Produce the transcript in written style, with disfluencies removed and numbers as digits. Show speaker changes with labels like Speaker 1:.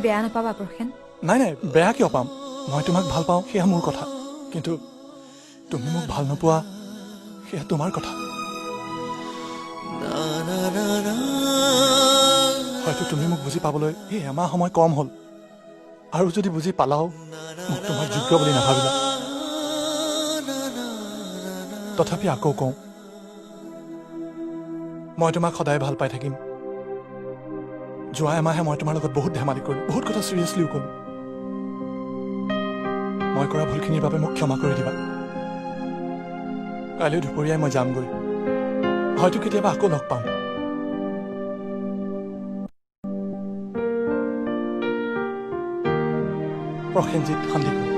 Speaker 1: বেয়া নাপাবা প্ৰসেন।
Speaker 2: নাই নাই, বেয়া কিয় পাম? মই তোমাক ভাল পাওঁ সেয়া মোৰ কথা, কিন্তু তুমি মোক ভাল নোপোৱা সেয়া তোমাৰ কথা। হয়তো তুমি মোক বুজি পাবলৈ এই এমাহ সময় কম হ'ল, আৰু যদি বুজি পালাও মোক তোমাৰ যোগ্য বুলি নাভাবিলা। তথাপি আকৌ কওঁ, মই তোমাক সদায় ভাল পাই থাকিম। যোৱা এমাহে মই তোমাৰ লগত বহুত ধেমালি কৰিলোঁ, বহুত কথা চিৰিয়াছলিও ক'লোঁ। মই কৰা ভুলখিনিৰ বাবে মোক ক্ষমা কৰি দিবা। কাইলৈ দুপৰীয়াই মই যামগৈ, হয়তো কেতিয়াবা আকৌ লগ পাম। প্ৰসেনজিৎ সন্দিকৈ।